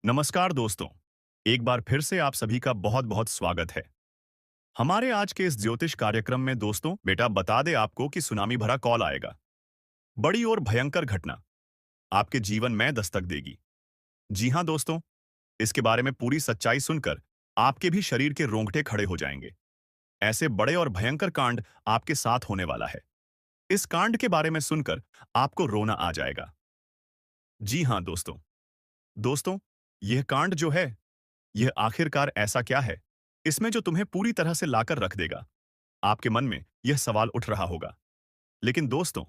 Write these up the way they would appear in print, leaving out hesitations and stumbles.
नमस्कार दोस्तों। एक बार फिर से आप सभी का बहुत बहुत स्वागत है हमारे आज के इस ज्योतिष कार्यक्रम में। दोस्तों, बेटा बता दे आपको कि सुनामी भरा कॉल आएगा। बड़ी और भयंकर घटना आपके जीवन में दस्तक देगी। जी हां दोस्तों, इसके बारे में पूरी सच्चाई सुनकर आपके भी शरीर के रोंगटे खड़े हो जाएंगे। ऐसे बड़े और भयंकर कांड आपके साथ होने वाला है। इस कांड के बारे में सुनकर आपको रोना आ जाएगा। जी हां दोस्तों। दोस्तों, यह कांड जो है, यह आखिरकार ऐसा क्या है इसमें जो तुम्हें पूरी तरह से लाकर रख देगा। आपके मन में यह सवाल उठ रहा होगा। लेकिन दोस्तों,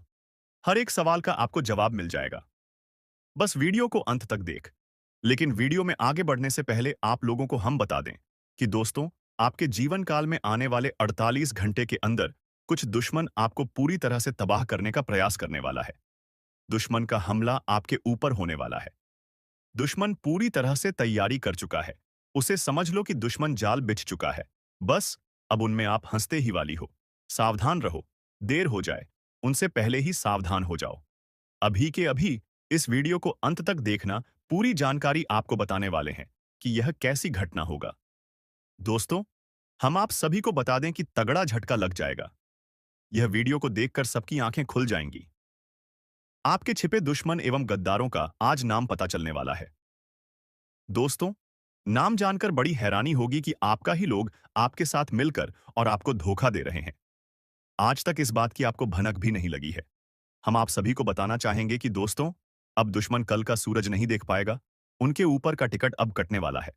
हर एक सवाल का आपको जवाब मिल जाएगा। बस वीडियो को अंत तक देख। लेकिन वीडियो में आगे बढ़ने से पहले आप लोगों को हम बता दें कि दोस्तों, आपके जीवन काल में आने वाले 48 घंटे के अंदर कुछ दुश्मन आपको पूरी तरह से तबाह करने का प्रयास करने वाला है। दुश्मन का हमला आपके ऊपर होने वाला है। दुश्मन पूरी तरह से तैयारी कर चुका है। उसे समझ लो कि दुश्मन जाल बिछ चुका है। बस अब उनमें आप हंसते ही वाली हो। सावधान रहो, देर हो जाए उनसे पहले ही सावधान हो जाओ। अभी के अभी इस वीडियो को अंत तक देखना। पूरी जानकारी आपको बताने वाले हैं कि यह कैसी घटना होगा। दोस्तों, हम आप सभी को बता दें कि तगड़ा झटका लग जाएगा। यह वीडियो को देखकर सबकी आंखें खुल जाएंगी। आपके छिपे दुश्मन एवं गद्दारों का आज नाम पता चलने वाला है। दोस्तों, नाम जानकर बड़ी हैरानी होगी कि आपका ही लोग आपके साथ मिलकर और आपको धोखा दे रहे हैं। आज तक इस बात की आपको भनक भी नहीं लगी है। हम आप सभी को बताना चाहेंगे कि दोस्तों, अब दुश्मन कल का सूरज नहीं देख पाएगा। उनके ऊपर का टिकट अब कटने वाला है।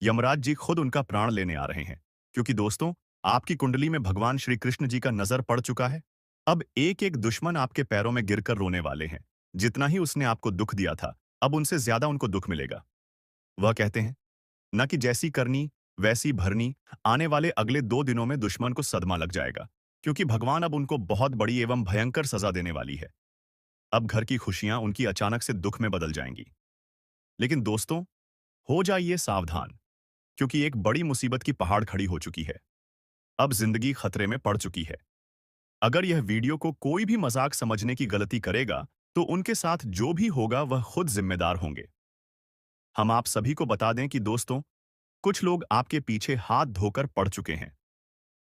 यमराज जी खुद उनका प्राण लेने आ रहे हैं। क्योंकि दोस्तों, आपकी कुंडली में भगवान श्री कृष्ण जी का नजर पड़ चुका है। अब एक एक दुश्मन आपके पैरों में गिरकर रोने वाले हैं। जितना ही उसने आपको दुख दिया था, अब उनसे ज्यादा उनको दुख मिलेगा। वह कहते हैं न कि जैसी करनी वैसी भरनी। आने वाले अगले 2 दिनों में दुश्मन को सदमा लग जाएगा। क्योंकि भगवान अब उनको बहुत बड़ी एवं भयंकर सजा देने वाली है। अब घर की खुशियां उनकी अचानक से दुख में बदल जाएंगी। लेकिन दोस्तों, हो जाइए सावधान। क्योंकि एक बड़ी मुसीबत की पहाड़ खड़ी हो चुकी है। अब जिंदगी खतरे में पड़ चुकी है। अगर यह वीडियो को कोई भी मजाक समझने की गलती करेगा, तो उनके साथ जो भी होगा वह खुद जिम्मेदार होंगे। हम आप सभी को बता दें कि दोस्तों, कुछ लोग आपके पीछे हाथ धोकर पड़ चुके हैं।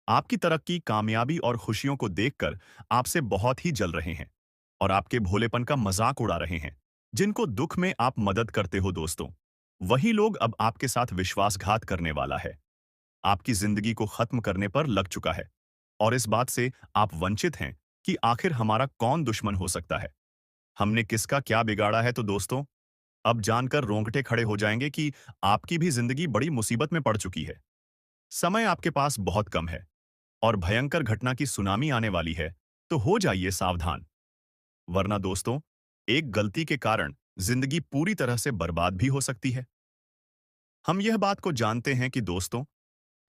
आपकी तरक्की, कामयाबी और खुशियों को देखकर आपसे बहुत ही जल रहे हैं और आपके भोलेपन का मजाक उड़ा रहे हैं। जिनको दुख में आप मदद करते हो दोस्तों, वही लोग अब आपके साथ विश्वासघात करने वाला है। आपकी जिंदगी को खत्म करने पर लग चुका है। और इस बात से आप वंचित हैं कि आखिर हमारा कौन दुश्मन हो सकता है, हमने किसका क्या बिगाड़ा है। तो दोस्तों, अब जानकर रोंगटे खड़े हो जाएंगे कि आपकी भी जिंदगी बड़ी मुसीबत में पड़ चुकी है। समय आपके पास बहुत कम है और भयंकर घटना की सुनामी आने वाली है। तो हो जाइए सावधान। वरना दोस्तों, एक गलती के कारण जिंदगी पूरी तरह से बर्बाद भी हो सकती है। हम यह बात को जानते हैं कि दोस्तों,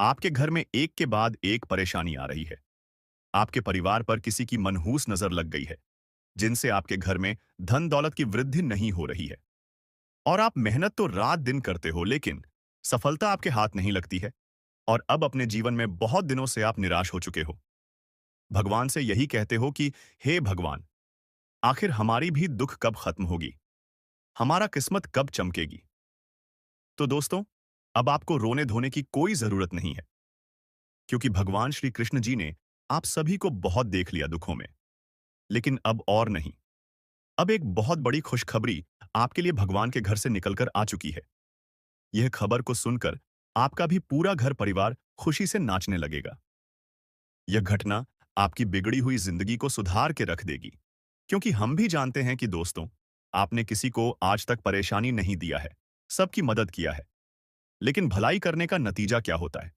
आपके घर में एक के बाद एक परेशानी आ रही है। आपके परिवार पर किसी की मनहूस नजर लग गई है, जिनसे आपके घर में धन दौलत की वृद्धि नहीं हो रही है। और आप मेहनत तो रात दिन करते हो, लेकिन सफलता आपके हाथ नहीं लगती है। और अब अपने जीवन में बहुत दिनों से आप निराश हो चुके हो। भगवान से यही कहते हो कि हे भगवान, आखिर हमारी भी दुख कब खत्म होगी, हमारा किस्मत कब चमकेगी। तो दोस्तों, अब आपको रोने धोने की कोई जरूरत नहीं है। क्योंकि भगवान श्री कृष्ण जी ने आप सभी को बहुत देख लिया दुखों में। लेकिन अब और नहीं। अब एक बहुत बड़ी खुशखबरी आपके लिए भगवान के घर से निकलकर आ चुकी है। यह खबर को सुनकर आपका भी पूरा घर परिवार खुशी से नाचने लगेगा। यह घटना आपकी बिगड़ी हुई जिंदगी को सुधार के रख देगी। क्योंकि हम भी जानते हैं कि दोस्तों, आपने किसी को आज तक परेशानी नहीं दिया है, सबकी मदद किया है। लेकिन भलाई करने का नतीजा क्या होता है?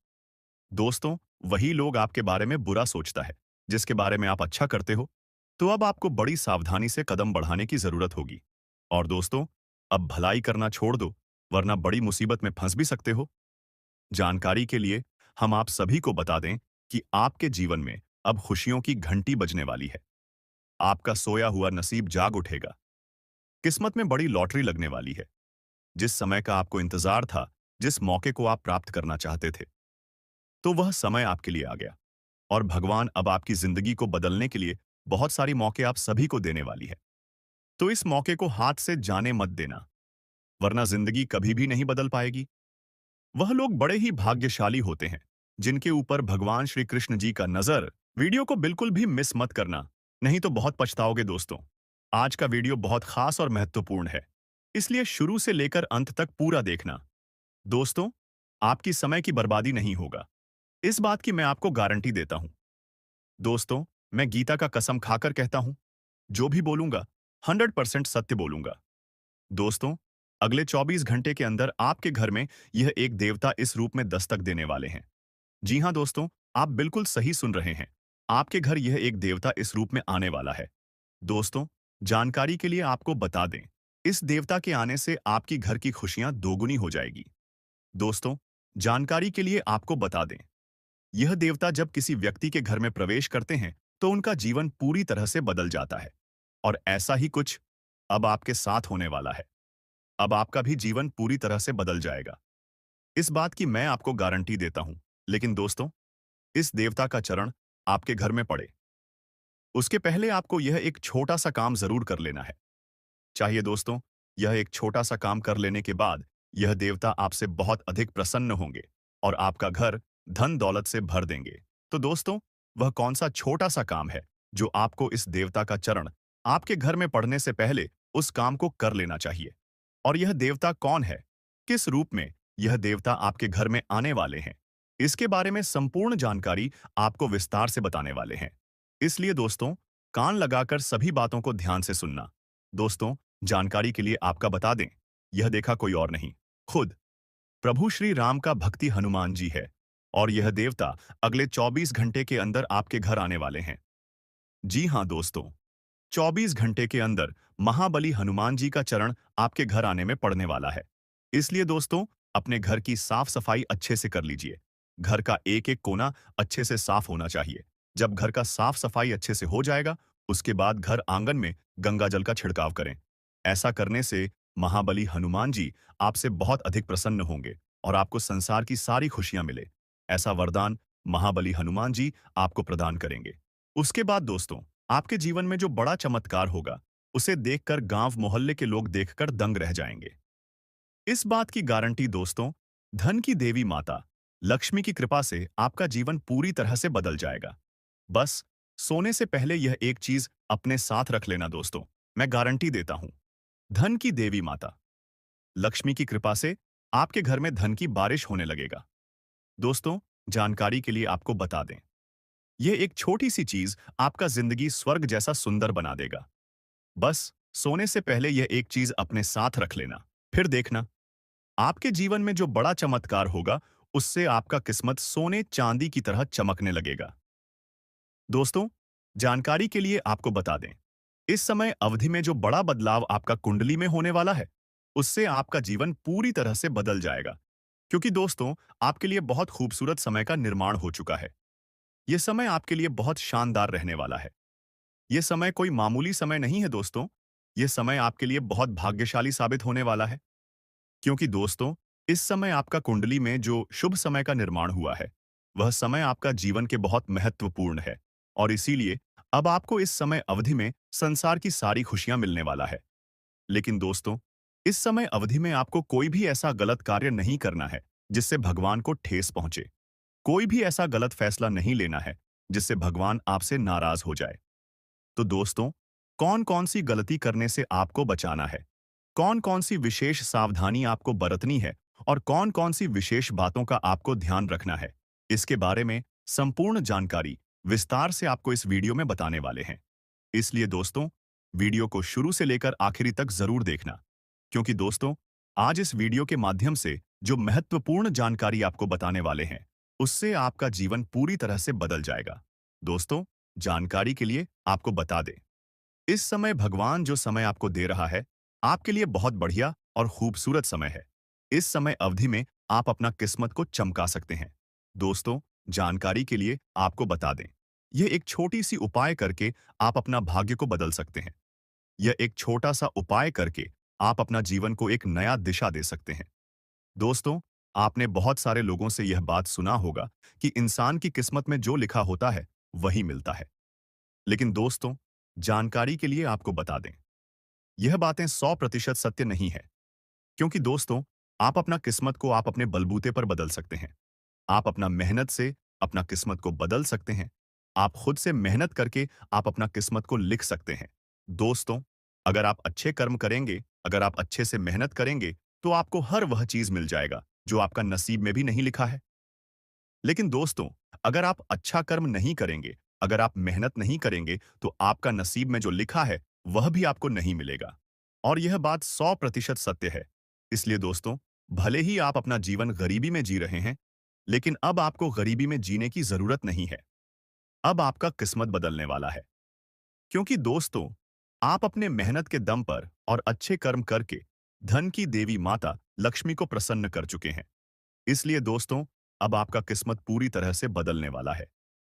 दोस्तों, वही लोग आपके बारे में बुरा सोचता है, जिसके बारे में आप अच्छा करते हो। तो अब आपको बड़ी सावधानी से कदम बढ़ाने की जरूरत होगी। और दोस्तों, अब भलाई करना छोड़ दो, वरना बड़ी मुसीबत में फंस भी सकते हो। जानकारी के लिए हम आप सभी को बता दें कि आपके जीवन में अब खुशियों की घंटी बजने वाली है। आपका सोया हुआ नसीब जाग उठेगा। किस्मत में बड़ी लॉटरी लगने वाली है। जिस समय का आपको इंतजार था, जिस मौके को आप प्राप्त करना चाहते थे, तो वह समय आपके लिए आ गया। और भगवान अब आपकी जिंदगी को बदलने के लिए बहुत सारी मौके आप सभी को देने वाली है। तो इस मौके को हाथ से जाने मत देना, वरना जिंदगी कभी भी नहीं बदल पाएगी। वह लोग बड़े ही भाग्यशाली होते हैं जिनके ऊपर भगवान श्री कृष्ण जी का नजर। वीडियो को बिल्कुल भी मिस मत करना, नहीं तो बहुत पछताओगे दोस्तों। आज का वीडियो बहुत खास और महत्वपूर्ण है, इसलिए शुरू से लेकर अंत तक पूरा देखना। दोस्तों, आपकी समय की बर्बादी नहीं होगा, इस बात की मैं आपको गारंटी देता हूं। दोस्तों, मैं गीता का कसम खाकर कहता हूं, जो भी बोलूंगा 100% सत्य बोलूंगा। दोस्तों, अगले 24 घंटे के अंदर आपके घर में यह एक देवता इस रूप में दस्तक देने वाले हैं। जी हाँ दोस्तों, आप बिल्कुल सही सुन रहे हैं। आपके घर यह एक देवता इस रूप में आने वाला है। दोस्तों, जानकारी के लिए आपको बता दें, इस देवता के आने से आपकी घर की खुशियां दोगुनी हो जाएगी। दोस्तों, जानकारी के लिए आपको बता दें, यह देवता जब किसी व्यक्ति के घर में प्रवेश करते हैं तो उनका जीवन पूरी तरह से बदल जाता है। और ऐसा ही कुछ अब आपके साथ होने वाला है। अब आपका भी जीवन पूरी तरह से बदल जाएगा, इस बात की मैं आपको गारंटी देता हूं। लेकिन दोस्तों, इस देवता का चरण आपके घर में पड़े उसके पहले आपको यह एक छोटा सा काम जरूर कर लेना है। चाहिए दोस्तों, यह एक छोटा सा काम कर लेने के बाद यह देवता आपसे बहुत अधिक प्रसन्न होंगे और आपका घर धन दौलत से भर देंगे। तो दोस्तों, वह कौन सा छोटा सा काम है जो आपको इस देवता का चरण आपके घर में पड़ने से पहले उस काम को कर लेना चाहिए? और यह देवता कौन है, किस रूप में यह देवता आपके घर में आने वाले हैं, इसके बारे में संपूर्ण जानकारी आपको विस्तार से बताने वाले हैं। इसलिए दोस्तों, कान लगाकर सभी बातों को ध्यान से सुनना। दोस्तों, जानकारी के लिए आपका बता दें, यह देखा कोई और नहीं, खुद प्रभु श्री राम का भक्ति हनुमान जी है। और यह देवता अगले 24 घंटे के अंदर आपके घर आने वाले हैं। जी हाँ दोस्तों, 24 घंटे के अंदर महाबली हनुमान जी का चरण आपके घर आने में पड़ने वाला है। इसलिए दोस्तों, अपने घर की साफ सफाई अच्छे से कर लीजिए। घर का एक एक कोना अच्छे से साफ होना चाहिए। जब घर का साफ सफाई अच्छे से हो जाएगा, उसके बाद घर आंगन में गंगा जल का छिड़काव करें। ऐसा करने से महाबली हनुमान जी आपसे बहुत अधिक प्रसन्न होंगे और आपको संसार की सारी खुशियां मिले, ऐसा वरदान महाबली हनुमान जी आपको प्रदान करेंगे। उसके बाद दोस्तों, आपके जीवन में जो बड़ा चमत्कार होगा, उसे देखकर गांव मोहल्ले के लोग देखकर दंग रह जाएंगे। इस बात की गारंटी दोस्तों, धन की देवी माता लक्ष्मी की कृपा से आपका जीवन पूरी तरह से बदल जाएगा। बस सोने से पहले यह एक चीज अपने साथ रख लेना दोस्तों, मैं गारंटी देता हूं। धन की देवी माता लक्ष्मी की कृपा से आपके घर में धन की बारिश होने लगेगा। दोस्तों, जानकारी के लिए आपको बता दें, यह एक छोटी सी चीज आपका जिंदगी स्वर्ग जैसा सुंदर बना देगा। बस सोने से पहले यह एक चीज अपने साथ रख लेना, फिर देखना आपके जीवन में जो बड़ा चमत्कार होगा, उससे आपका किस्मत सोने चांदी की तरह चमकने लगेगा। दोस्तों, जानकारी के लिए आपको बता दें, इस समय अवधि में जो बड़ा बदलाव आपका कुंडली में होने वाला है, उससे आपका जीवन पूरी तरह से बदल जाएगा। क्योंकि दोस्तों, आपके लिए बहुत खूबसूरत समय का निर्माण हो चुका है। यह समय आपके लिए बहुत शानदार रहने वाला है। यह समय कोई मामूली समय नहीं है दोस्तों, यह समय आपके लिए बहुत भाग्यशाली साबित होने वाला है। क्योंकि दोस्तों, इस समय आपका कुंडली में जो शुभ समय का निर्माण हुआ है, वह समय आपका जीवन के बहुत महत्वपूर्ण है। और इसीलिए अब आपको इस समय अवधि में संसार की सारी खुशियां मिलने वाला है। लेकिन दोस्तों, इस समय अवधि में आपको कोई भी ऐसा गलत कार्य नहीं करना है जिससे भगवान को ठेस पहुंचे। कोई भी ऐसा गलत फैसला नहीं लेना है जिससे भगवान आपसे नाराज हो जाए। तो दोस्तों, कौन कौन सी गलती करने से आपको बचाना है, कौन कौन सी विशेष सावधानी आपको बरतनी है और कौन कौन सी विशेष बातों का आपको ध्यान रखना है, इसके बारे में संपूर्ण जानकारी विस्तार से आपको इस वीडियो में बताने वाले हैं। इसलिए दोस्तों, वीडियो को शुरू से लेकर आखिरी तक जरूर देखना। क्योंकि दोस्तों, आज इस वीडियो के माध्यम से जो महत्वपूर्ण जानकारी आपको बताने वाले हैं, उससे आपका जीवन पूरी तरह से बदल जाएगा। दोस्तों, जानकारी के लिए आपको बता दें, इस समय भगवान जो समय आपको दे रहा है, आपके लिए बहुत बढ़िया और खूबसूरत समय है। इस समय अवधि में आप अपना किस्मत को चमका सकते हैं। दोस्तों, जानकारी के लिए आपको बता दें, यह एक छोटी सी उपाय करके आप अपना भाग्य को बदल सकते हैं। यह एक छोटा सा उपाय करके आप अपना जीवन को एक नया दिशा दे सकते हैं। दोस्तों, आपने बहुत सारे लोगों से यह बात सुना होगा कि इंसान की किस्मत में जो लिखा होता है, वही मिलता है। लेकिन दोस्तों, जानकारी के लिए आपको बता दें, यह बातें 100% सत्य नहीं है। क्योंकि दोस्तों, आप अपना किस्मत को आप अपने बलबूते पर बदल सकते हैं। आप अपना मेहनत से अपना किस्मत को बदल सकते हैं। आप खुद से मेहनत करके आप अपना किस्मत को लिख सकते हैं। दोस्तों, अगर आप अच्छे कर्म करेंगे, अगर आप अच्छे से मेहनत करेंगे, तो आपको हर वह चीज मिल जाएगा जो आपका नसीब में भी नहीं लिखा है। लेकिन दोस्तों, अगर आप अच्छा कर्म नहीं करेंगे, अगर आप मेहनत नहीं करेंगे, तो आपका नसीब में जो लिखा है, वह भी आपको नहीं मिलेगा। और यह बात 100% सत्य है। इसलिए दोस्तों, भले ही आप अपना जीवन गरीबी में जी रहे हैं, लेकिन अब आपको गरीबी में जीने की जरूरत नहीं है। अब आपका किस्मत बदलने वाला है। क्योंकि दोस्तों, आप अपने मेहनत के दम पर और अच्छे कर्म करके धन की देवी माता लक्ष्मी को प्रसन्न कर चुके हैं। इसलिए दोस्तों, अब आपका किस्मत पूरी तरह से बदलने वाला है।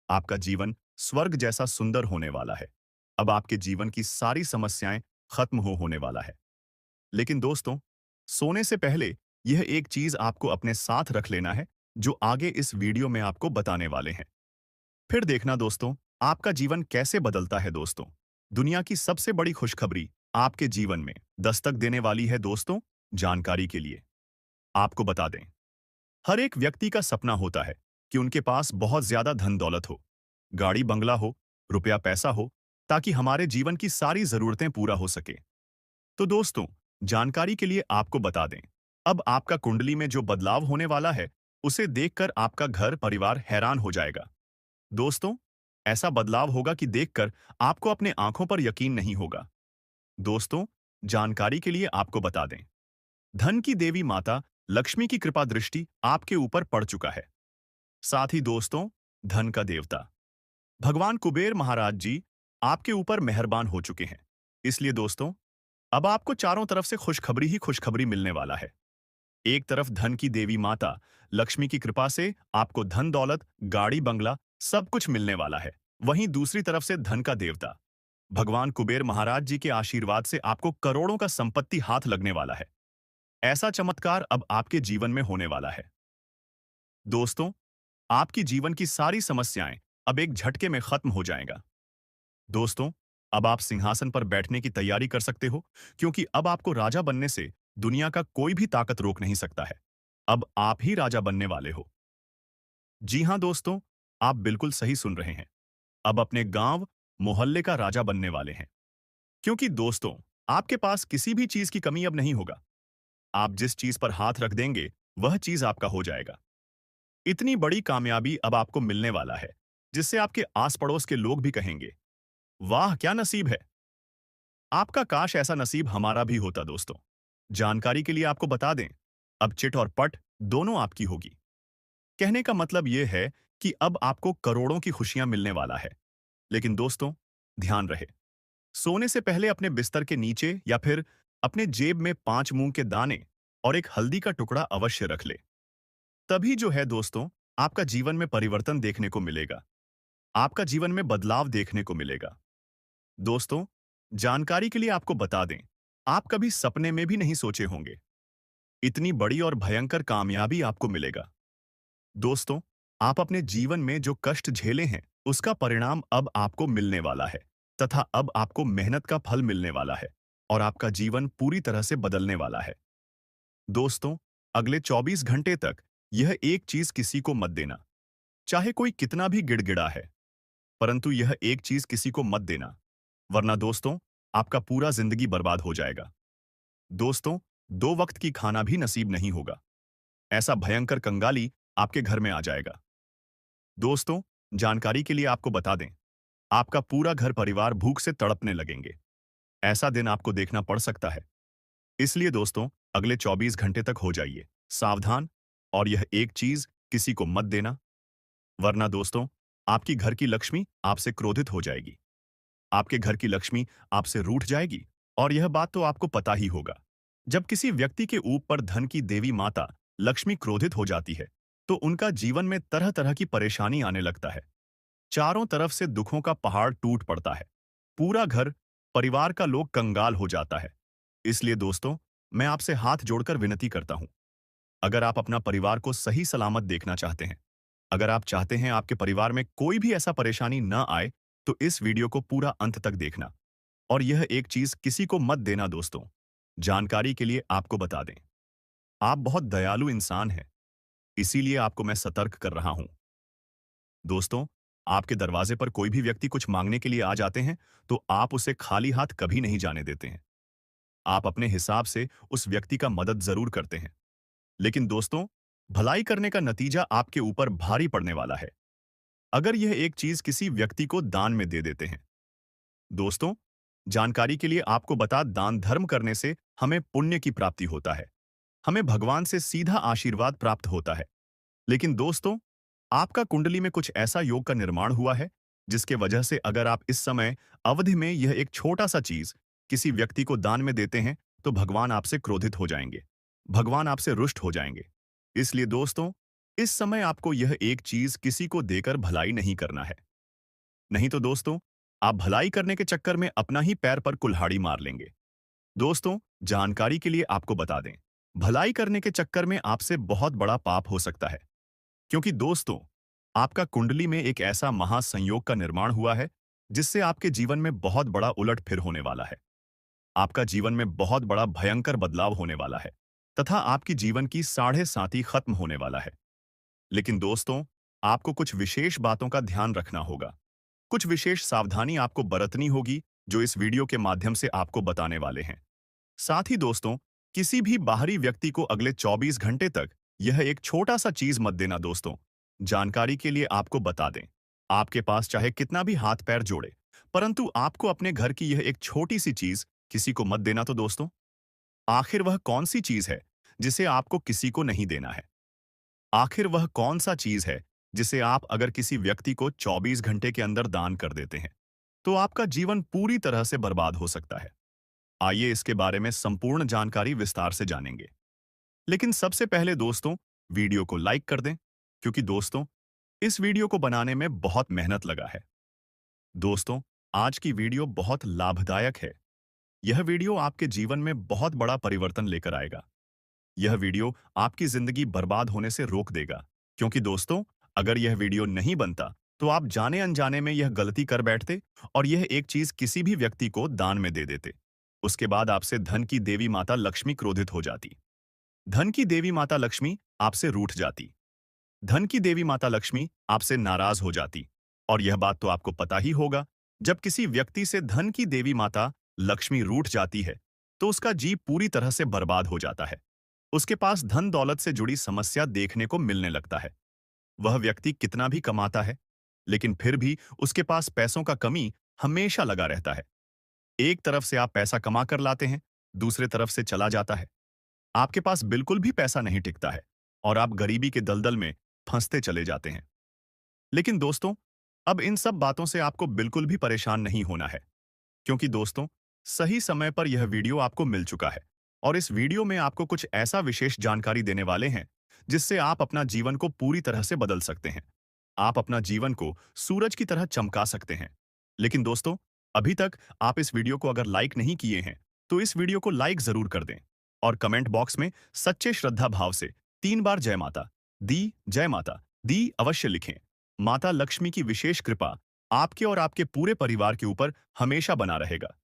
आपका जीवन स्वर्ग जैसा सुंदर होने वाला है। अब आपके जीवन की सारी समस्याएं खत्म होने वाला है। लेकिन दोस्तों, सोने से पहले यह एक चीज आपको अपने साथ रख लेना है, जो आगे इस वीडियो में आपको बताने वाले हैं। फिर देखना दोस्तों, आपका जीवन कैसे बदलता है दोस्तों। दुनिया की सबसे बड़ी खुशखबरी आपके जीवन में दस्तक देने वाली है दोस्तों। जानकारी के लिए आपको बता दें, हर एक व्यक्ति का सपना होता है कि उनके पास बहुत ज्यादा धन दौलत हो, गाड़ी बंगला हो, रुपया पैसा हो, ताकि हमारे जीवन की सारी जरूरतें पूरा हो सके। तो दोस्तों, जानकारी के लिए आपको बता दें, अब आपका कुंडली में जो बदलाव होने वाला है, उसे देखकर आपका घर परिवार हैरान हो जाएगा। दोस्तों, ऐसा बदलाव होगा कि देखकर आपको अपने आंखों पर यकीन नहीं होगा। दोस्तों, जानकारी के लिए आपको बता दें, धन की देवी माता लक्ष्मी की कृपा दृष्टि आपके ऊपर पड़ चुका है। साथ ही दोस्तों, धन का देवता भगवान कुबेर महाराज जी आपके ऊपर मेहरबान हो चुके हैं। इसलिए दोस्तों, अब आपको चारों तरफ से खुशखबरी ही खुशखबरी मिलने वाला है। एक तरफ धन की देवी माता लक्ष्मी की कृपा से आपको धन दौलत, गाड़ी बंगला सब कुछ मिलने वाला है। वहीं दूसरी तरफ से धन का देवता भगवान कुबेर महाराज जी के आशीर्वाद से आपको करोड़ों का संपत्ति हाथ लगने वाला है। ऐसा चमत्कार अब आपके जीवन में होने वाला है। दोस्तों, आपकी जीवन की सारी समस्याएं अब एक झटके में खत्म हो जाएगा। दोस्तों, अब आप सिंहासन पर बैठने की तैयारी कर सकते हो, क्योंकि अब आपको राजा बनने से दुनिया का कोई भी ताकत रोक नहीं सकता है। अब आप ही राजा बनने वाले हो। जी हां दोस्तों, आप बिल्कुल सही सुन रहे हैं। अब अपने गांव, मोहल्ले का राजा बनने वाले हैं। क्योंकि दोस्तों, आपके पास किसी भी चीज की कमी अब नहीं होगा। आप जिस चीज पर हाथ रख देंगे, वह चीज आपका हो जाएगा। इतनी बड़ी कामयाबी अब आपको मिलने वाला है, जिससे आपके आस पड़ोस के लोग भी कहेंगे, वाह क्या नसीब है। आपका काश ऐसा नसीब हमारा भी होता दोस्तों। जानकारी के लिए आपको बता दें, अब चिट और पट दोनों आपकी होगी। कहने का मतलब यह है कि अब आपको करोड़ों की खुशियां मिलने वाला है। लेकिन दोस्तों, ध्यान रहे, सोने से पहले अपने बिस्तर के नीचे या फिर अपने जेब में 5 मूंग के दाने और एक हल्दी का टुकड़ा अवश्य रख ले। तभी जो है दोस्तों, आपका जीवन में परिवर्तन देखने को मिलेगा। आपका जीवन में बदलाव देखने को मिलेगा। दोस्तों, जानकारी के लिए आपको बता दें, आप कभी सपने में भी नहीं सोचे होंगे, इतनी बड़ी और भयंकर कामयाबी आपको मिलेगा। दोस्तों, आप अपने जीवन में जो कष्ट झेले हैं, उसका परिणाम अब आपको मिलने वाला है, तथा अब आपको मेहनत का फल मिलने वाला है और आपका जीवन पूरी तरह से बदलने वाला है। दोस्तों, अगले 24 घंटे तक यह एक चीज किसी को मत देना, चाहे कोई कितना भी गिड़गिड़ा है, परंतु यह एक चीज किसी को मत देना, वरना दोस्तों, आपका पूरा जिंदगी बर्बाद हो जाएगा। दोस्तों, 2 वक्त की खाना भी नसीब नहीं होगा। ऐसा भयंकर कंगाली आपके घर में आ जाएगा। दोस्तों, जानकारी के लिए आपको बता दें, आपका पूरा घर परिवार भूख से तड़पने लगेंगे। ऐसा दिन आपको देखना पड़ सकता है। इसलिए दोस्तों, अगले 24 घंटे तक हो जाइए सावधान, और यह एक चीज किसी को मत देना, वरना दोस्तों, आपकी घर की लक्ष्मी आपसे क्रोधित हो जाएगी। आपके घर की लक्ष्मी आपसे रूठ जाएगी, और यह बात तो आपको पता ही होगा। जब किसी व्यक्ति के ऊपर धन की देवी माता लक्ष्मी क्रोधित हो जाती है, तो उनका जीवन में तरह तरह की परेशानी आने लगता है। चारों तरफ से दुखों का पहाड़ टूट पड़ता है। पूरा घर, परिवार का लोग कंगाल हो जाता है। इसलिए दोस्तों, मैं आपसे हाथ जोड़कर विनती करता हूं, अगर आप अपना परिवार को सही सलामत देखना चाहते हैं, अगर आप चाहते हैं आपके परिवार में कोई भी ऐसा परेशानी न आए, तो इस वीडियो को पूरा अंत तक देखना, और यह एक चीज किसी को मत देना दोस्तों। जानकारी के लिए आपको बता दें, आप बहुत दयालु इंसान हैं, इसीलिए आपको मैं सतर्क कर रहा हूं। दोस्तों, आपके दरवाजे पर कोई भी व्यक्ति कुछ मांगने के लिए आ जाते हैं, तो आप उसे खाली हाथ कभी नहीं जाने देते हैं। आप अपने हिसाब से उस व्यक्ति का मदद जरूर करते हैं। लेकिन दोस्तों, भलाई करने का नतीजा आपके ऊपर भारी पड़ने वाला है, अगर यह एक चीज किसी व्यक्ति को दान में दे देते हैं। दोस्तों, जानकारी के लिए आपको बता, दान धर्म करने से हमें पुण्य की प्राप्ति होता है। हमें भगवान से सीधा आशीर्वाद प्राप्त होता है। लेकिन दोस्तों, आपका कुंडली में कुछ ऐसा योग का निर्माण हुआ है, जिसके वजह से अगर आप इस समय अवधि में यह एक छोटा सा चीज किसी व्यक्ति को दान में देते हैं, तो भगवान आपसे क्रोधित हो जाएंगे। भगवान आपसे रुष्ट हो जाएंगे। इसलिए दोस्तों, इस समय आपको यह एक चीज किसी को देकर भलाई नहीं करना है। नहीं तो दोस्तों, आप भलाई करने के चक्कर में अपना ही पैर पर कुल्हाड़ी मार लेंगे। दोस्तों, जानकारी के लिए आपको बता दें, भलाई करने के चक्कर में आपसे बहुत बड़ा पाप हो सकता है। क्योंकि दोस्तों, आपका कुंडली में एक ऐसा महासंयोग का निर्माण हुआ है, जिससे आपके जीवन में बहुत बड़ा उलट-फिर होने वाला है। आपका जीवन में बहुत बड़ा भयंकर बदलाव होने वाला है, तथा आपकी जीवन की साढ़े साती खत्म होने वाला है। लेकिन दोस्तों, आपको कुछ विशेष बातों का ध्यान रखना होगा। कुछ विशेष सावधानी आपको बरतनी होगी, जो इस वीडियो के माध्यम से आपको बताने वाले हैं। साथ ही दोस्तों, किसी भी बाहरी व्यक्ति को अगले 24 घंटे तक यह एक छोटा सा चीज मत देना दोस्तों। जानकारी के लिए आपको बता दें, आपके पास चाहे कितना भी हाथ पैर जोड़े, परंतु आपको अपने घर की यह एक छोटी सी चीज किसी को मत देना। तो दोस्तों, आखिर वह कौन सी चीज है जिसे आपको किसी को नहीं देना है? आखिर वह कौन सा चीज है जिसे आप अगर किसी व्यक्ति को 24 घंटे के अंदर दान कर देते हैं, तो आपका जीवन पूरी तरह से बर्बाद हो सकता है? आइए इसके बारे में संपूर्ण जानकारी विस्तार से जानेंगे। लेकिन सबसे पहले दोस्तों, वीडियो को लाइक कर दें, क्योंकि दोस्तों, इस वीडियो को बनाने में बहुत मेहनत लगा है। दोस्तों, आज की वीडियो बहुत लाभदायक है। यह वीडियो आपके जीवन में बहुत बड़ा परिवर्तन लेकर आएगा। यह वीडियो आपकी जिंदगी बर्बाद होने से रोक देगा। क्योंकि दोस्तों, अगर यह वीडियो नहीं बनता, तो आप जाने अनजाने में यह गलती कर बैठते और यह एक चीज किसी भी व्यक्ति को दान में दे देते। उसके बाद आपसे धन की देवी माता लक्ष्मी क्रोधित हो जाती। धन की देवी माता लक्ष्मी आपसे रूठ जाती। धन की देवी माता लक्ष्मी आपसे नाराज हो जाती। और यह बात तो आपको पता ही होगा, जब किसी व्यक्ति से धन की देवी माता लक्ष्मी रूठ जाती है, तो उसका जीव पूरी तरह से बर्बाद हो जाता है। उसके पास धन दौलत से जुड़ी समस्या देखने को मिलने लगता है। वह व्यक्ति कितना भी कमाता है, लेकिन फिर भी उसके पास पैसों का कमी हमेशा लगा रहता है। एक तरफ से आप पैसा कमा कर लाते हैं, दूसरे तरफ से चला जाता है। आपके पास बिल्कुल भी पैसा नहीं टिकता है और आप गरीबी के दलदल में फंसते चले जाते हैं। लेकिन दोस्तों, अब इन सब बातों से आपको बिल्कुल भी परेशान नहीं होना है, क्योंकि दोस्तों, सही समय पर यह वीडियो आपको मिल चुका है और इस वीडियो में आपको कुछ ऐसा विशेष जानकारी देने वाले हैं, जिससे आप अपना जीवन को पूरी तरह से बदल सकते हैं। आप अपना जीवन को सूरज की तरह चमका सकते हैं। लेकिन दोस्तों, अभी तक आप इस वीडियो को अगर लाइक नहीं किए हैं, तो इस वीडियो को लाइक जरूर कर दें और कमेंट बॉक्स में सच्चे श्रद्धा भाव से 3 बार जय माता दी, जय माता दी अवश्य लिखें। माता लक्ष्मी की विशेष कृपा आपके और आपके पूरे परिवार के ऊपर हमेशा बना रहेगा।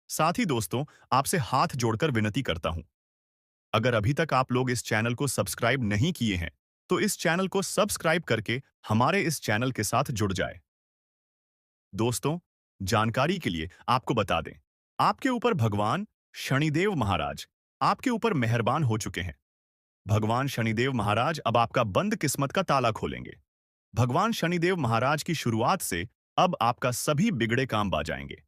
साथ ही दोस्तों, आपसे हाथ जोड़कर विनती करता हूं, अगर अभी तक आप लोग इस चैनल को सब्सक्राइब नहीं किए हैं, तो इस चैनल को सब्सक्राइब करके हमारे इस चैनल के साथ जुड़ जाए। दोस्तों, जानकारी के लिए आपको बता दें, आपके ऊपर भगवान शनिदेव महाराज आपके ऊपर मेहरबान हो चुके हैं। भगवान शनिदेव महाराज अब आपका बंद किस्मत का ताला खोलेंगे। भगवान शनिदेव महाराज की शुरुआत से अब आपका सभी बिगड़े काम बा जाएंगे।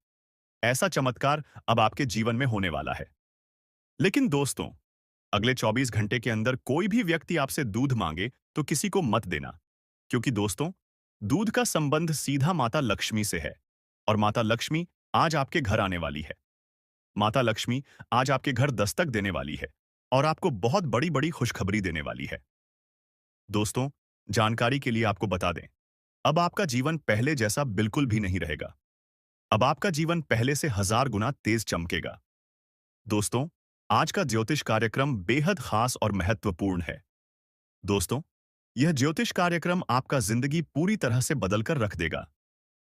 ऐसा चमत्कार अब आपके जीवन में होने वाला है। लेकिन दोस्तों, अगले 24 घंटे के अंदर कोई भी व्यक्ति आपसे दूध मांगे तो किसी को मत देना, क्योंकि दोस्तों, दूध का संबंध सीधा माता लक्ष्मी से है और माता लक्ष्मी आज आपके घर आने वाली है। माता लक्ष्मी आज आपके घर दस्तक देने वाली है और आपको बहुत बड़ी बड़ी खुशखबरी देने वाली है। दोस्तों, जानकारी के लिए आपको बता दें, अब आपका जीवन पहले जैसा बिल्कुल भी नहीं रहेगा। अब आपका जीवन पहले से 1000 गुना तेज चमकेगा। दोस्तों, आज का ज्योतिष कार्यक्रम बेहद खास और महत्वपूर्ण है। दोस्तों, यह ज्योतिष कार्यक्रम आपका जिंदगी पूरी तरह से बदल कर रख देगा।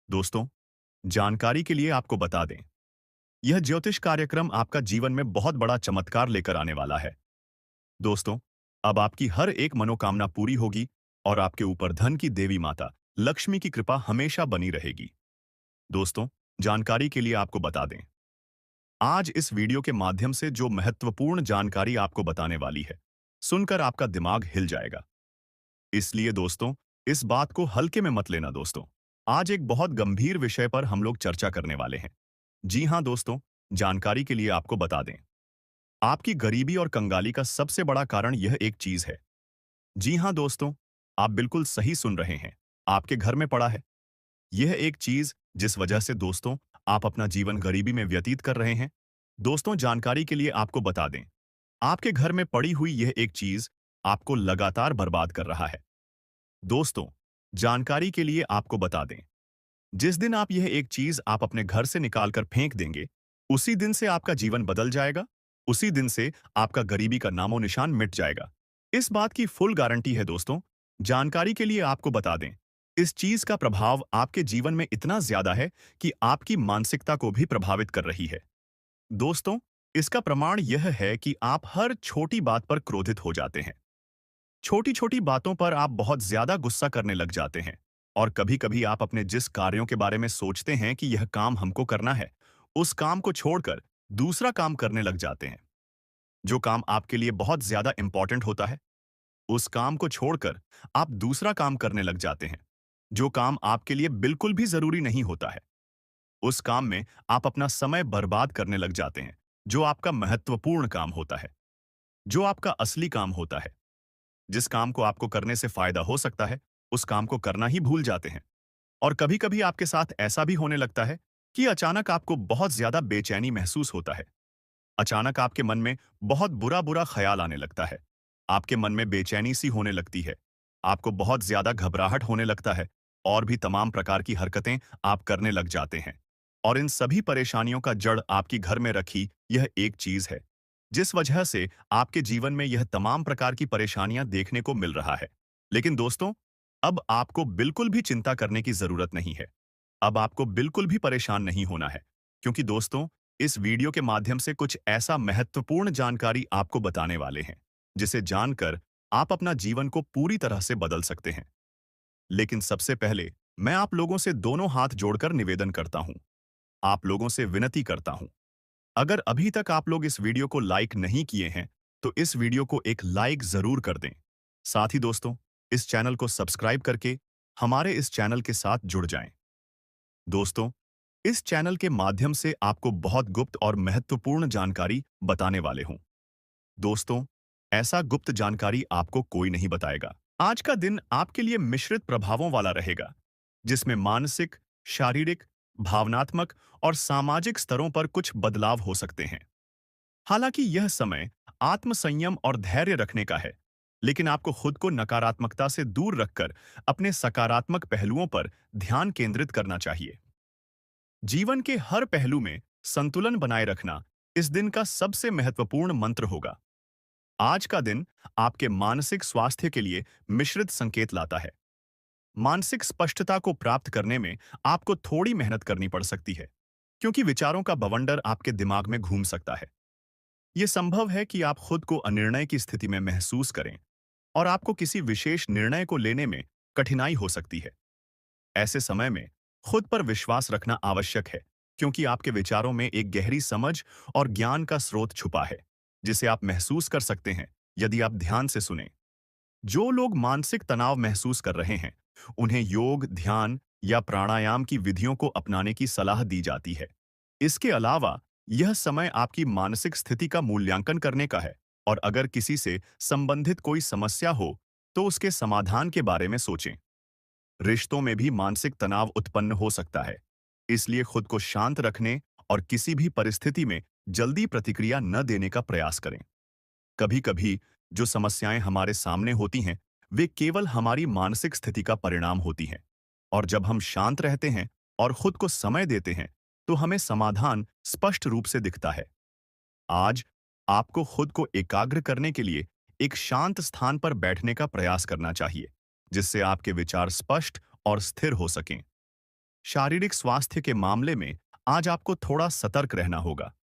दोस्तों, जानकारी के लिए आपको बता दें, यह ज्योतिष कार्यक्रम आपका जीवन में बहुत बड़ा चमत्कार लेकर आने वाला है। दोस्तों, अब आपकी हर एक मनोकामना पूरी होगी और आपके ऊपर धन की देवी माता लक्ष्मी की कृपा हमेशा बनी रहेगी। दोस्तों, जानकारी के लिए आपको बता दें, आज इस वीडियो के माध्यम से जो महत्वपूर्ण जानकारी आपको बताने वाली है, सुनकर आपका दिमाग हिल जाएगा। इसलिए दोस्तों, इस बात को हल्के में मत लेना दोस्तों। आज एक बहुत गंभीर विषय पर हम लोग चर्चा करने वाले हैं। जी हाँ दोस्तों, जानकारी के लिए आपको बता दें, आपकी गरीबी और कंगाली का सबसे बड़ा कारण यह एक चीज है। जी हाँ दोस्तों, आप बिल्कुल सही सुन रहे हैं। आपके घर में पड़ा है। यह एक चीज जिस वजह से दोस्तों आप अपना जीवन गरीबी में व्यतीत कर रहे हैं। दोस्तों, जानकारी के लिए आपको बता दें, आपके घर में पड़ी हुई यह एक चीज आपको लगातार बर्बाद कर रहा है। दोस्तों, जानकारी के लिए आपको बता दें, जिस दिन आप यह एक चीज आप अपने घर से निकालकर फेंक देंगे, उसी दिन से आपका जीवन बदल जाएगा। उसी दिन से आपका गरीबी का नामो निशान मिट जाएगा। इस बात की फुल गारंटी है दोस्तों। जानकारी के लिए आपको बता दें, इस चीज का प्रभाव आपके जीवन में इतना ज्यादा है कि आपकी मानसिकता को भी प्रभावित कर रही है। दोस्तों, इसका प्रमाण यह है कि आप हर छोटी बात पर क्रोधित हो जाते हैं। छोटी छोटी बातों पर आप बहुत ज्यादा गुस्सा करने लग जाते हैं। और कभी कभी आप अपने जिस कार्यों के बारे में सोचते हैं कि यह काम हमको करना है, उस काम को छोड़कर दूसरा काम करने लग जाते हैं। जो काम आपके लिए बहुत ज्यादा इंपॉर्टेंट होता है, उस काम को छोड़कर आप दूसरा काम करने लग जाते हैं। जो काम आपके लिए बिल्कुल भी जरूरी नहीं होता है, उस काम में आप अपना समय बर्बाद करने लग जाते हैं। जो आपका महत्वपूर्ण काम होता है, जो आपका असली काम होता है, जिस काम को आपको करने से फायदा हो सकता है, उस काम को करना ही भूल जाते हैं। और कभी कभी आपके साथ ऐसा भी होने लगता है कि अचानक आपको बहुत ज्यादा बेचैनी महसूस होता है। अचानक आपके मन में बहुत बुरा बुरा ख्याल आने लगता है। आपके मन में बेचैनी सी होने लगती है। आपको बहुत ज्यादा घबराहट होने लगता है। और भी तमाम प्रकार की हरकतें आप करने लग जाते हैं। और इन सभी परेशानियों का जड़ आपकी घर में रखी यह एक चीज है, जिस वजह से आपके जीवन में यह तमाम प्रकार की परेशानियां देखने को मिल रहा है। लेकिन दोस्तों, अब आपको बिल्कुल भी चिंता करने की जरूरत नहीं है। अब आपको बिल्कुल भी परेशान नहीं होना है। क्योंकि दोस्तों, इस वीडियो के माध्यम से कुछ ऐसा महत्वपूर्ण जानकारी आपको बताने वाले हैं, जिसे जानकर आप अपना जीवन को पूरी तरह से बदल सकते हैं। लेकिन सबसे पहले मैं आप लोगों से दोनों हाथ जोड़कर निवेदन करता हूं। आप लोगों से विनती करता हूं, अगर अभी तक आप लोग इस वीडियो को लाइक नहीं किए हैं, तो इस वीडियो को एक लाइक जरूर कर दें। साथ ही दोस्तों, इस चैनल को सब्सक्राइब करके हमारे इस चैनल के साथ जुड़ जाएं। दोस्तों, इस चैनल के माध्यम से आपको बहुत गुप्त और महत्वपूर्ण जानकारी बताने वाले हूं। दोस्तों, ऐसा गुप्त जानकारी आपको कोई नहीं बताएगा। आज का दिन आपके लिए मिश्रित प्रभावों वाला रहेगा, जिसमें मानसिक, शारीरिक, भावनात्मक और सामाजिक स्तरों पर कुछ बदलाव हो सकते हैं। हालांकि यह समय आत्मसंयम और धैर्य रखने का है, लेकिन आपको खुद को नकारात्मकता से दूर रखकर अपने सकारात्मक पहलुओं पर ध्यान केंद्रित करना चाहिए। जीवन के हर पहलू में संतुलन बनाए रखना इस दिन का सबसे महत्वपूर्ण मंत्र होगा। आज का दिन आपके मानसिक स्वास्थ्य के लिए मिश्रित संकेत लाता है। मानसिक स्पष्टता को प्राप्त करने में आपको थोड़ी मेहनत करनी पड़ सकती है, क्योंकि विचारों का बवंडर आपके दिमाग में घूम सकता है। यह संभव है कि आप खुद को अनिर्णय की स्थिति में महसूस करें और आपको किसी विशेष निर्णय को लेने में कठिनाई हो सकती है। ऐसे समय में खुद पर विश्वास रखना आवश्यक है, क्योंकि आपके विचारों में एक गहरी समझ और ज्ञान का स्रोत छुपा है, जिसे आप महसूस कर सकते हैं यदि आप ध्यान से सुनें। जो लोग मानसिक तनाव महसूस कर रहे हैं, उन्हें योग, ध्यान या प्राणायाम की विधियों को अपनाने की सलाह दी जाती है। इसके अलावा यह समय आपकी मानसिक स्थिति का मूल्यांकन करने का है, और अगर किसी से संबंधित कोई समस्या हो, तो उसके समाधान के बारे में सोचें। रिश्तों में भी मानसिक तनाव उत्पन्न हो सकता है, इसलिए खुद को शांत रखने और किसी भी परिस्थिति में जल्दी प्रतिक्रिया न देने का प्रयास करें। कभी-कभी जो समस्याएं हमारे सामने होती हैं, वे केवल हमारी मानसिक स्थिति का परिणाम होती हैं। और जब हम शांत रहते हैं और खुद को समय देते हैं, तो हमें समाधान स्पष्ट रूप से दिखता है। आज आपको खुद को एकाग्र करने के लिए एक शांत स्थान पर बैठने का प्रयास करना चाहिए, जिससे आपके विचार स्पष्ट और स्थिर हो सकें। शारीरिक स्वास्थ्य के मामले में आज आपको थोड़ा सतर्क रहना होगा।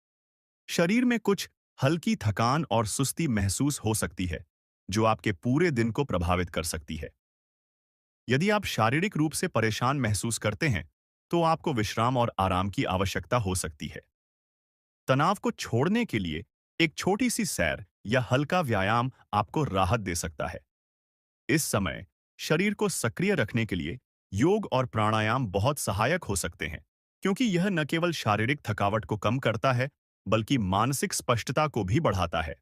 शरीर में कुछ हल्की थकान और सुस्ती महसूस हो सकती है, जो आपके पूरे दिन को प्रभावित कर सकती है। यदि आप शारीरिक रूप से परेशान महसूस करते हैं, तो आपको विश्राम और आराम की आवश्यकता हो सकती है। तनाव को छोड़ने के लिए एक छोटी सी सैर या हल्का व्यायाम आपको राहत दे सकता है। इस समय शरीर को सक्रिय रखने के लिए योग और प्राणायाम बहुत सहायक हो सकते हैं, क्योंकि यह न केवल शारीरिक थकावट को कम करता है, बल्कि मानसिक स्पष्टता को भी बढ़ाता है।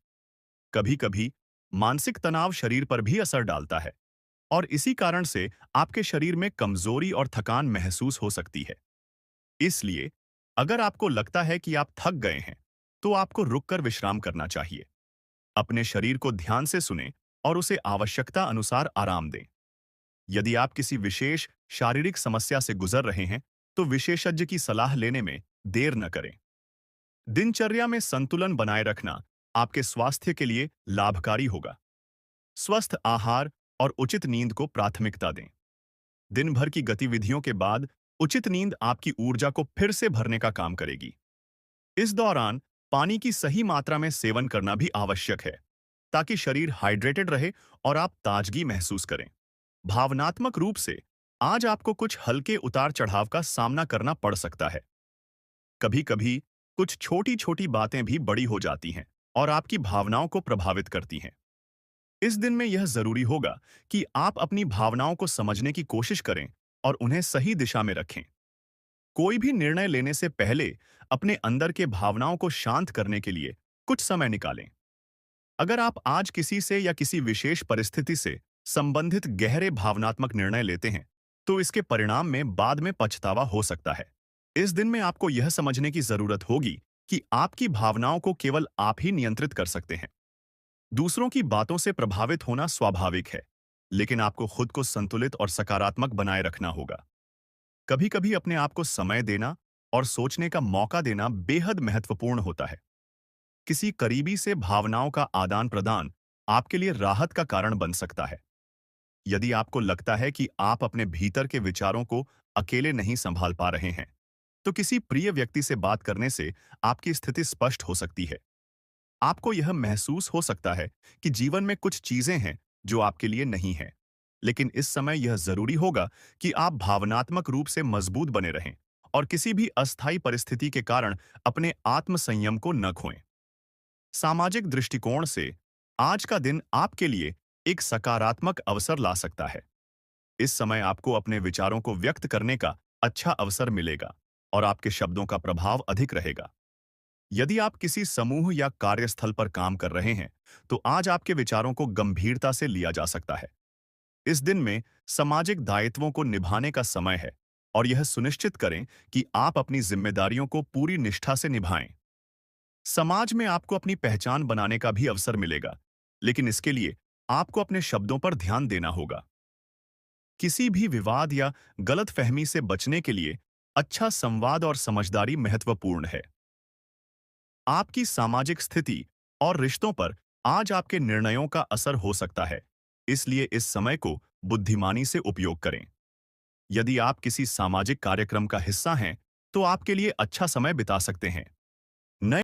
कभी-कभी मानसिक तनाव शरीर पर भी असर डालता है, और इसी कारण से आपके शरीर में कमजोरी और थकान महसूस हो सकती है। इसलिए अगर आपको लगता है कि आप थक गए हैं, तो आपको रुककर विश्राम करना चाहिए। अपने शरीर को ध्यान से सुनें और उसे आवश्यकता अनुसार आराम दें। यदि आप किसी विशेष शारीरिक समस्या से गुजर रहे हैं, तो विशेषज्ञ की सलाह लेने में देर न करें। दिनचर्या में संतुलन बनाए रखना आपके स्वास्थ्य के लिए लाभकारी होगा। स्वस्थ आहार और उचित नींद को प्राथमिकता दें। दिन भर की गतिविधियों के बाद उचित नींद आपकी ऊर्जा को फिर से भरने का काम करेगी। इस दौरान पानी की सही मात्रा में सेवन करना भी आवश्यक है, ताकि शरीर हाइड्रेटेड रहे और आप ताजगी महसूस करें। भावनात्मक रूप से आज आपको कुछ हल्के उतार चढ़ाव का सामना करना पड़ सकता है। कभी-कभी कुछ छोटी-छोटी बातें भी बड़ी हो जाती हैं और आपकी भावनाओं को प्रभावित करती हैं। इस दिन में यह जरूरी होगा कि आप अपनी भावनाओं को समझने की कोशिश करें और उन्हें सही दिशा में रखें। कोई भी निर्णय लेने से पहले अपने अंदर के भावनाओं को शांत करने के लिए कुछ समय निकालें। अगर आप आज किसी से या किसी विशेष परिस्थिति से संबंधित गहरे भावनात्मक निर्णय लेते हैं, तो इसके परिणाम में बाद में पछतावा हो सकता है। इस दिन में आपको यह समझने की जरूरत होगी कि आपकी भावनाओं को केवल आप ही नियंत्रित कर सकते हैं। दूसरों की बातों से प्रभावित होना स्वाभाविक है, लेकिन आपको खुद को संतुलित और सकारात्मक बनाए रखना होगा। कभी-कभी अपने आप को समय देना और सोचने का मौका देना बेहद महत्वपूर्ण होता है। किसी करीबी से भावनाओं का आदान-प्रदान आपके लिए राहत का कारण बन सकता है। यदि आपको लगता है कि आप अपने भीतर के विचारों को अकेले नहीं संभाल पा रहे हैं, तो किसी प्रिय व्यक्ति से बात करने से आपकी स्थिति स्पष्ट हो सकती है। आपको यह महसूस हो सकता है कि जीवन में कुछ चीजें हैं जो आपके लिए नहीं हैं, लेकिन इस समय यह जरूरी होगा कि आप भावनात्मक रूप से मजबूत बने रहें और किसी भी अस्थायी परिस्थिति के कारण अपने आत्मसंयम को न खोएं। सामाजिक दृष्टिकोण से आज का दिन आपके लिए एक सकारात्मक अवसर ला सकता है। इस समय आपको अपने विचारों को व्यक्त करने का अच्छा अवसर मिलेगा और आपके शब्दों का प्रभाव अधिक रहेगा। यदि आप किसी समूह या कार्यस्थल पर काम कर रहे हैं, तो आज आपके विचारों को गंभीरता से लिया जा सकता है। इस दिन में सामाजिक दायित्वों को निभाने का समय है और यह सुनिश्चित करें कि आप अपनी जिम्मेदारियों को पूरी निष्ठा से निभाएं। समाज में आपको अपनी पहचान बनाने का भी अवसर मिलेगा, लेकिन इसके लिए आपको अपने शब्दों पर ध्यान देना होगा। किसी भी विवाद या गलतफहमी से बचने के लिए अच्छा संवाद और समझदारी महत्वपूर्ण है। आपकी सामाजिक स्थिति और रिश्तों पर आज आपके निर्णयों का असर हो सकता है, इसलिए इस समय को बुद्धिमानी से उपयोग करें। यदि आप किसी सामाजिक कार्यक्रम का हिस्सा हैं, तो आपके लिए अच्छा समय बिता सकते हैं। नए